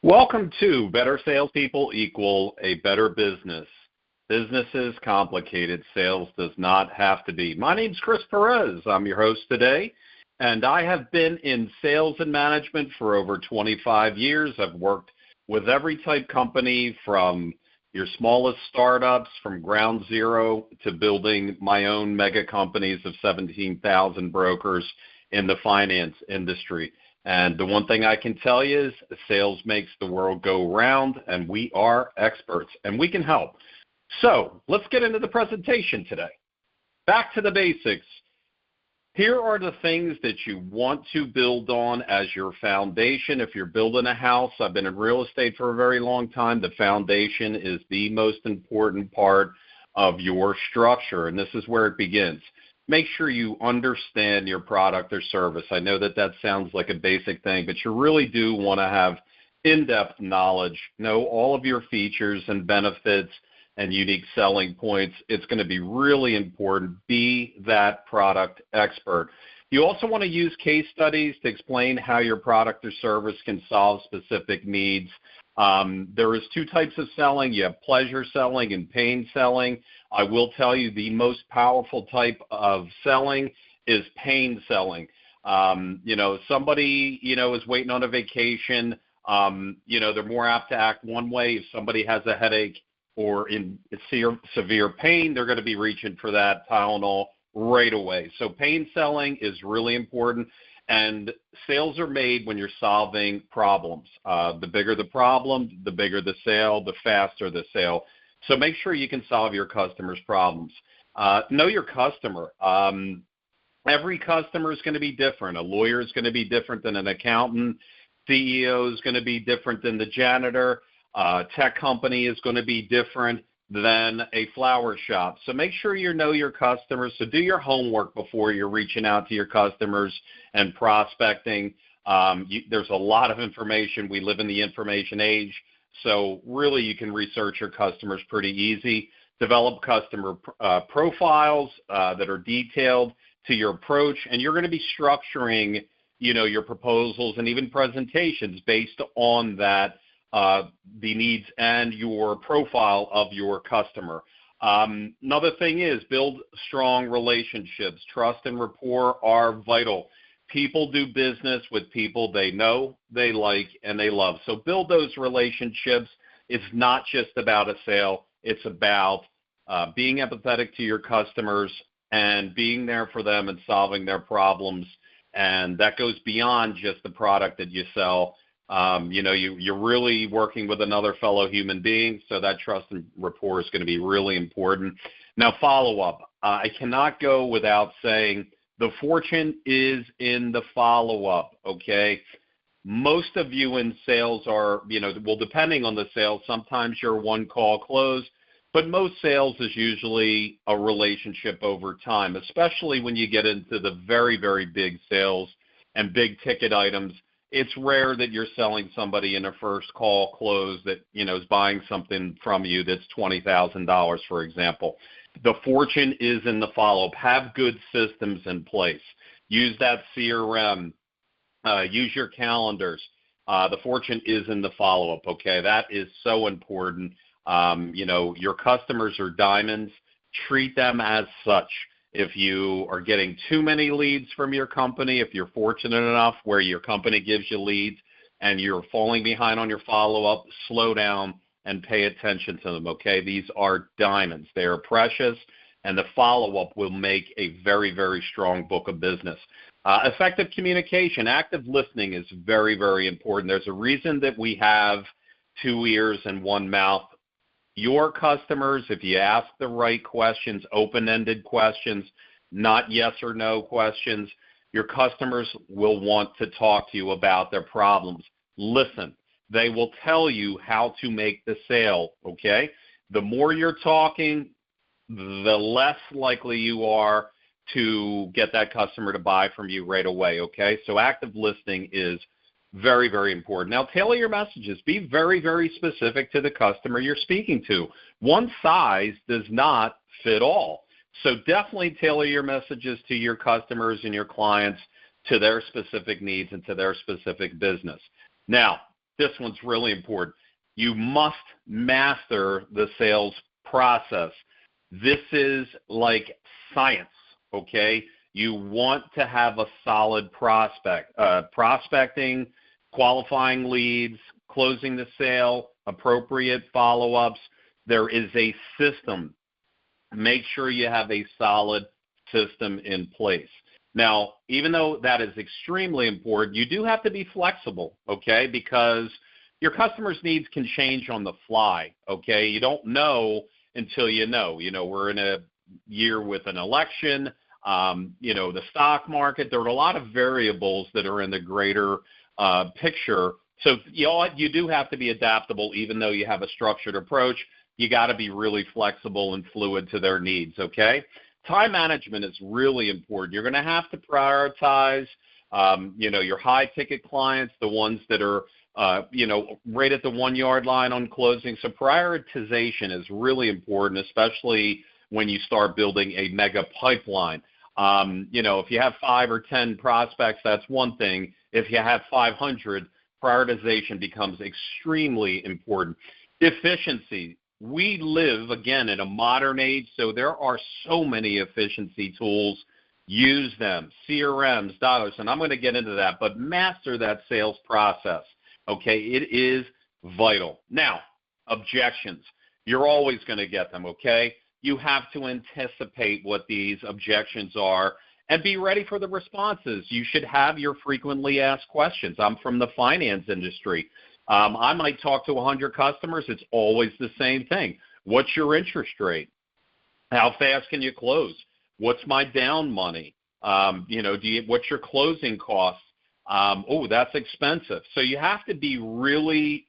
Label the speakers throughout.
Speaker 1: Welcome to Better Salespeople Equal a Better Business. Business is complicated. Sales does not have to be. My name's Chris Perez. I'm your host today, and I have been in sales and management for over 25 years. I've worked with every type company from your smallest startups, from ground zero to building my own mega companies of 17,000 brokers in the finance industry. And the one thing I can tell you is sales makes the world go round, and we are experts, and we can help. So let's get into the presentation today. Back to the basics. Here are the things that you want to build on as your foundation. If you're building a house, I've been in real estate for a very long time. The foundation is the most important part of your structure, and this is where it begins. Make sure you understand your product or service. I know that sounds like a basic thing, but you really do want to have in-depth knowledge, know all of your features and benefits and unique selling points. It's going to be really important. Be that product expert. You also want to use case studies to explain how your product or service can solve specific needs. There is two types of selling. You have pleasure selling and pain selling. I will tell you the most powerful type of selling is pain selling. Somebody, is waiting on a vacation. They're more apt to act one way. If somebody has a headache or in severe pain, they're going to be reaching for that Tylenol right away. So pain selling is really important. And sales are made when you're solving problems. The bigger the problem, the bigger the sale, the faster the sale. So make sure you can solve your customers' problems. Know your customer. Every customer is going to be different. A lawyer is going to be different than an accountant. CEO is going to be different than the janitor. Tech company is going to be different than a flower shop. So make sure you know your customers. So do your homework before you're reaching out to your customers and prospecting. There's a lot of information. We live in the information age. So really you can research your customers pretty easy. Develop customer profiles that are detailed to your approach. And you're going to be structuring, your proposals and even presentations based on that, the needs and your profile of your customer. Another thing is build strong relationships. Trust and rapport are vital. People do business with people they know, they like, and they love. So build those relationships. It's not just about a sale. It's about being empathetic to your customers and being there for them and solving their problems. And that goes beyond just the product that you sell. You're really working with another fellow human being, so that trust and rapport is going to be really important. Now, follow-up. I cannot go without saying the fortune is in the follow-up, okay? Most of you in sales are, depending on the sales, sometimes you're one-call close, but most sales is usually a relationship over time, especially when you get into the very, very big sales and big-ticket items. It's rare that you're selling somebody in a first call close that, is buying something from you that's $20,000, for example. The fortune is in the follow-up. Have good systems in place. Use that CRM. Use your calendars. The fortune is in the follow-up, okay? That is so important. Your customers are diamonds. Treat them as such. If you are getting too many leads from your company, if you're fortunate enough where your company gives you leads and you're falling behind on your follow-up, slow down and pay attention to them, okay? These are diamonds. They are precious, and the follow-up will make a very, very strong book of business. Effective communication, active listening is very, very important. There's a reason that we have two ears and one mouth. Your customers, if you ask the right questions, open-ended questions, not yes or no questions, your customers will want to talk to you about their problems. Listen. They will tell you how to make the sale, okay? The more you're talking, the less likely you are to get that customer to buy from you right away, okay? So active listening is very, very important. Now, tailor your messages. Be very, very specific to the customer you're speaking to. One size does not fit all. So definitely tailor your messages to your customers and your clients to their specific needs and to their specific business. Now, this one's really important. You must master the sales process. This is like science, okay? You want to have a solid prospecting, qualifying leads, closing the sale, appropriate follow-ups. There is a system. Make sure you have a solid system in place. Now, even though that is extremely important, you do have to be flexible, okay, because your customers' needs can change on the fly, okay? You don't know until you know. You know, we're in a year with an election, the stock market. There are a lot of variables that are in the greater picture. So you do have to be adaptable, even though you have a structured approach. You got to be really flexible and fluid to their needs, okay? Time management is really important. You're going to have to prioritize, your high-ticket clients, the ones that are, right at the 1-yard line on closing. So prioritization is really important, especially when you start building a mega pipeline. If you have 5 or 10 prospects, that's one thing. If you have 500, prioritization becomes extremely important. Efficiency. We live, again, in a modern age, so there are so many efficiency tools. Use them, CRMs, dollars, and I'm going to get into that, but master that sales process, okay? It is vital. Now, objections. You're always going to get them, okay? You have to anticipate what these objections are and be ready for the responses. You should have your frequently asked questions. I'm from the finance industry. I might talk to 100 customers. It's always the same thing. What's your interest rate? How fast can you close? What's my down money? What's your closing costs? That's expensive. So you have to be really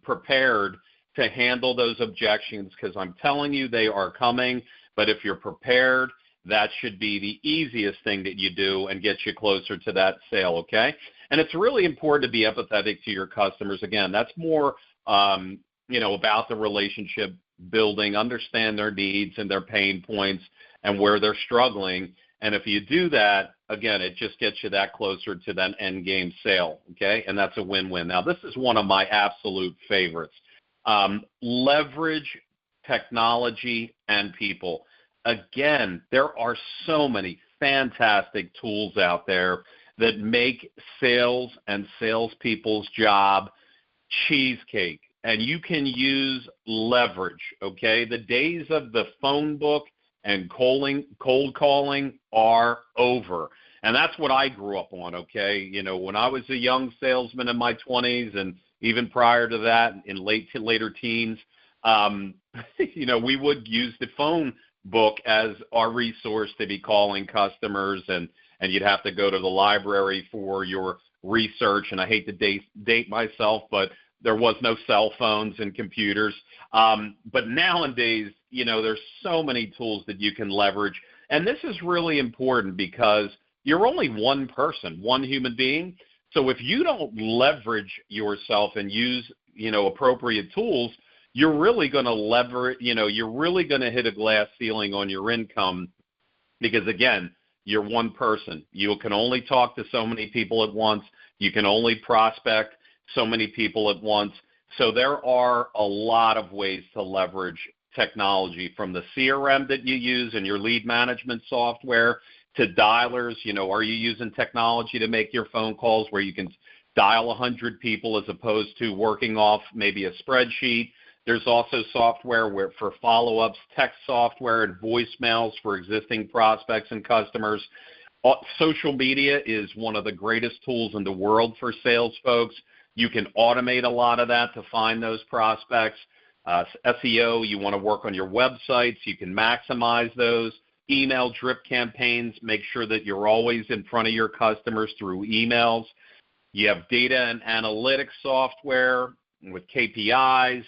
Speaker 1: prepared to handle those objections, because I'm telling you they are coming. But if you're prepared, that should be the easiest thing that you do and get you closer to that sale, okay? And it's really important to be empathetic to your customers. Again, that's more, about the relationship building, understand their needs and their pain points and where they're struggling. And if you do that, again, it just gets you that closer to that end game sale, okay? And that's a win-win. Now, this is one of my absolute favorites. Leverage technology and people. Again, there are so many fantastic tools out there that make sales and salespeople's job cheesecake. And you can use leverage, okay? The days of the phone book and cold calling are over. And that's what I grew up on, okay? When I was a young salesman in my 20s and even prior to that in later teens, we would use the phone book as our resource to be calling customers, and you'd have to go to the library for your research. And I hate to date myself, but there was no cell phones and computers. But nowadays, there's so many tools that you can leverage. And this is really important because you're only one person, one human being. So if you don't leverage yourself and use, appropriate tools, you're really going to you're really going to hit a glass ceiling on your income because, again, you're one person. You can only talk to so many people at once. You can only prospect so many people at once. So there are a lot of ways to leverage technology, from the CRM that you use in your lead management software to dialers. Are you using technology to make your phone calls where you can dial 100 people as opposed to working off maybe a spreadsheet? There's also software for follow-ups, text software, and voicemails for existing prospects and customers. Social media is one of the greatest tools in the world for sales folks. You can automate a lot of that to find those prospects. SEO, you want to work on your websites. You can maximize those. Email drip campaigns, make sure that you're always in front of your customers through emails. You have data and analytics software with KPIs.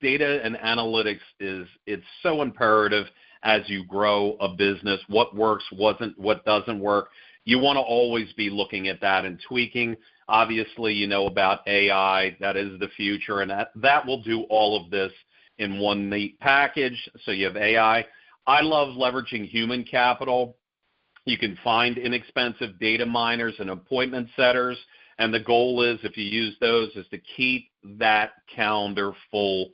Speaker 1: Data and analytics it's so imperative as you grow a business. What works, what doesn't work. You want to always be looking at that and tweaking. Obviously, about AI. That is the future, and that will do all of this in one neat package. So you have AI. I love leveraging human capital. You can find inexpensive data miners and appointment setters And the goal is, if you use those, is to keep that calendar full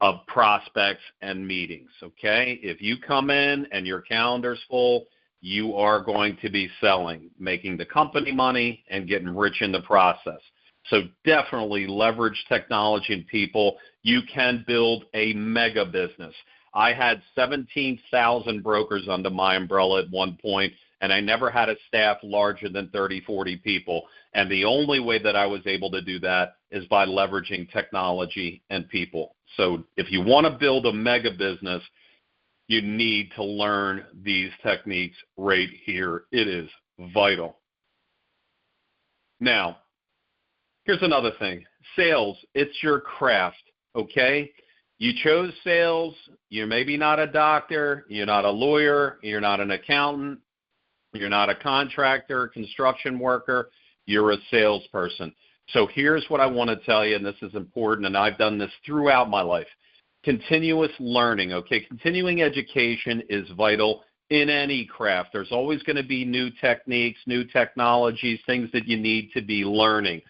Speaker 1: of prospects and meetings, okay? If you come in and your calendar's full, you are going to be selling, making the company money and getting rich in the process. So definitely leverage technology and people. You can build a mega business. I had 17,000 brokers under my umbrella at one point, and I never had a staff larger than 30, 40 people. And the only way that I was able to do that is by leveraging technology and people. So if you want to build a mega business, you need to learn these techniques right here. It is vital. Now, here's another thing. Sales, it's your craft, okay? You chose sales. You're maybe not a doctor. You're not a lawyer. You're not an accountant. You're not a contractor, construction worker. You're a salesperson. So here's what I want to tell you, and this is important, and I've done this throughout my life. Continuous learning, okay? Continuing education is vital in any craft. There's always going to be new techniques, new technologies, things that you need to be learning.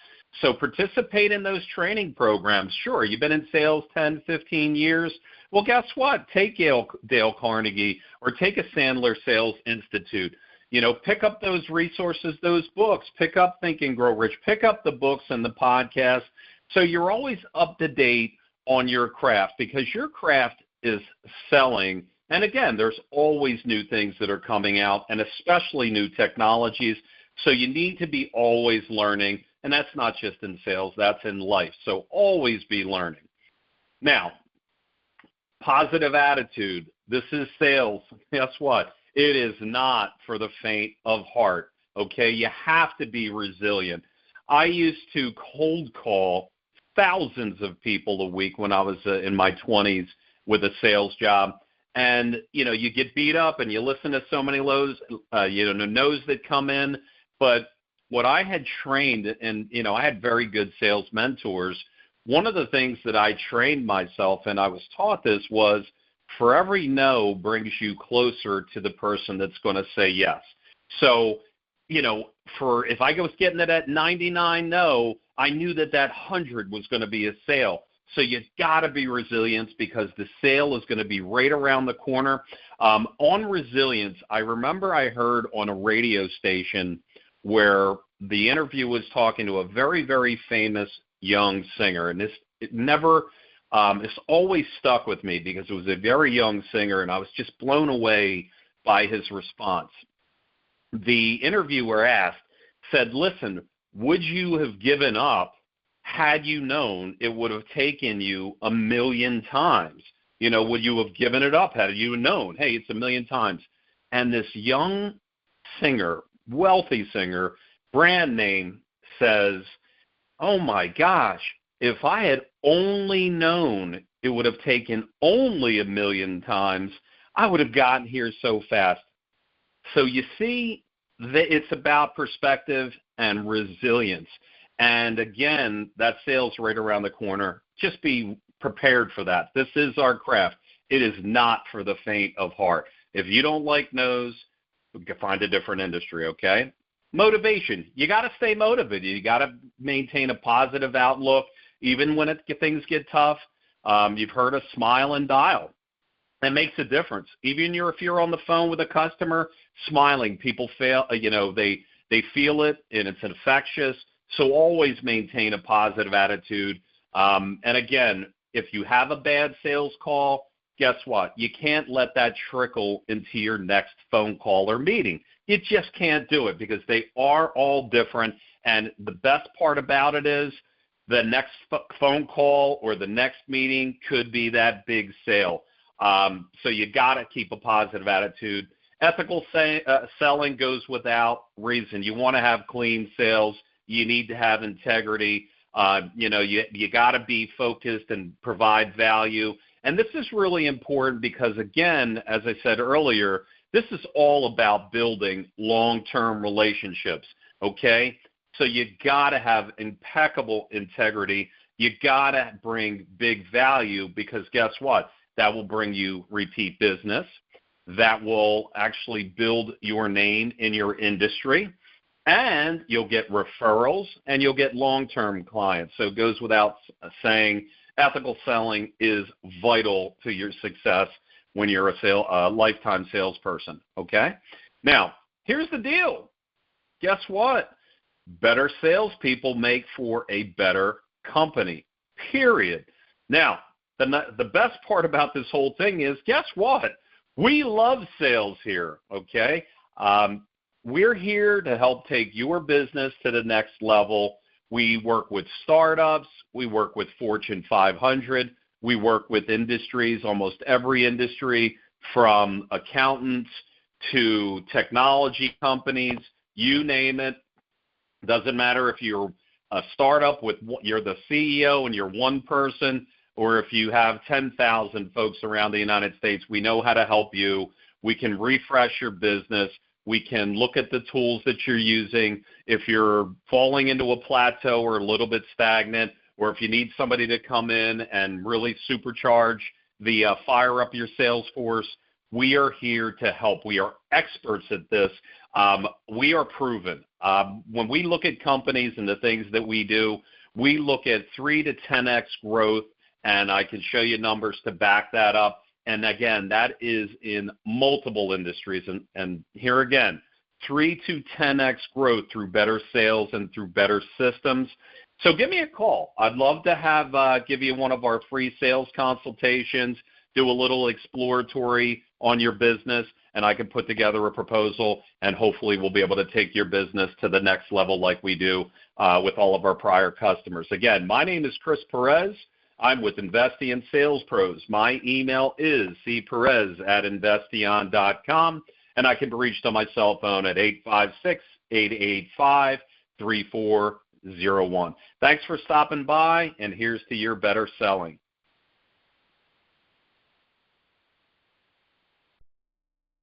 Speaker 1: So participate in those training programs. Sure, you've been in sales 10, 15 years. Well, guess what? Take Dale Carnegie or take a Sandler Sales Institute. You know, pick up those resources, those books. Pick up Think and Grow Rich. Pick up the books and the podcasts. So you're always up to date on your craft, because your craft is selling. And again, there's always new things that are coming out, and especially new technologies. So you need to be always learning. And that's not just in sales, that's in life. So always be learning. Now, positive attitude. This is sales. Guess what? It is not for the faint of heart, okay? You have to be resilient. I used to cold call thousands of people a week when I was in my 20s with a sales job. And, you know, you get beat up and you listen to so many no's that come in. But what I had trained, and, you know, I had very good sales mentors. One of the things that I trained myself, and I was taught this, was for every no brings you closer to the person that's going to say yes. So, you know, if I was getting it at 99 no, I knew that 100 was going to be a sale. So you got to be resilient, because the sale is going to be right around the corner. On resilience, I remember I heard on a radio station where the interview was talking to a very, very famous young singer. And it's always stuck with me, because it was a very young singer, and I was just blown away by his response. The interviewer said, listen, would you have given up had you known it would have taken you 1,000,000 times? You know, would you have given it up had you known, hey, it's 1,000,000 times? And this young singer, wealthy singer, brand name, says, oh my gosh, if I had only known it would have taken only 1,000,000 times, I would have gotten here so fast. So you see, it's about perspective and resilience. And again, that sale's right around the corner. Just be prepared for that. This is our craft. It is not for the faint of heart. If you don't like no's, find a different industry, okay? Motivation. You got to stay motivated. You got to maintain a positive outlook, even when things get tough. You've heard of smile and dial. That makes a difference. Even if you're on the phone with a customer, smiling, people feel, they feel it, and it's infectious. So always maintain a positive attitude. And again, if you have a bad sales call, guess what? You can't let that trickle into your next phone call or meeting. You just can't do it, because they are all different. And the best part about it is the next phone call or the next meeting could be that big sale. So you got to keep a positive attitude. Ethical selling goes without reason. You want to have clean sales. You need to have integrity. You got to be focused and provide value. And this is really important because, again, as I said earlier, this is all about building long-term relationships, okay? So you got to have impeccable integrity. You got to bring big value, because guess what? That will bring you repeat business. That will actually build your name in your industry. and you'll get referrals, and you'll get long-term clients. So it goes without saying, ethical selling is vital to your success when you're a lifetime salesperson, okay? Now, here's the deal. Guess what? Better salespeople make for a better company, period. Now, the best part about this whole thing is, guess what? We love sales here, okay? We're here to help take your business to the next level. We work with startups. We work with Fortune 500. We work with industries, almost every industry, from accountants to technology companies, you name it. Doesn't matter if you're a startup you're the CEO and you're one person, or if you have 10,000 folks around the United States. We know how to help you. We can refresh your business. We can look at the tools that you're using. If you're falling into a plateau or a little bit stagnant, or if you need somebody to come in and really supercharge fire up your sales force, we are here to help. We are experts at this. We are proven. When we look at companies and the things that we do, we look at 3 to 10x growth, and I can show you numbers to back that up. And again, that is in multiple industries. And here again, 3 to 10x growth through better sales and through better systems. So give me a call. I'd love to give you one of our free sales consultations, do a little exploratory on your business, and I can put together a proposal, and hopefully we'll be able to take your business to the next level like we do with all of our prior customers. Again, my name is Chris Perez. I'm with Investion Sales Pros. My email is cperez@investion.com, and I can be reached on my cell phone at 856-885-3401. Thanks for stopping by, and here's to your better selling.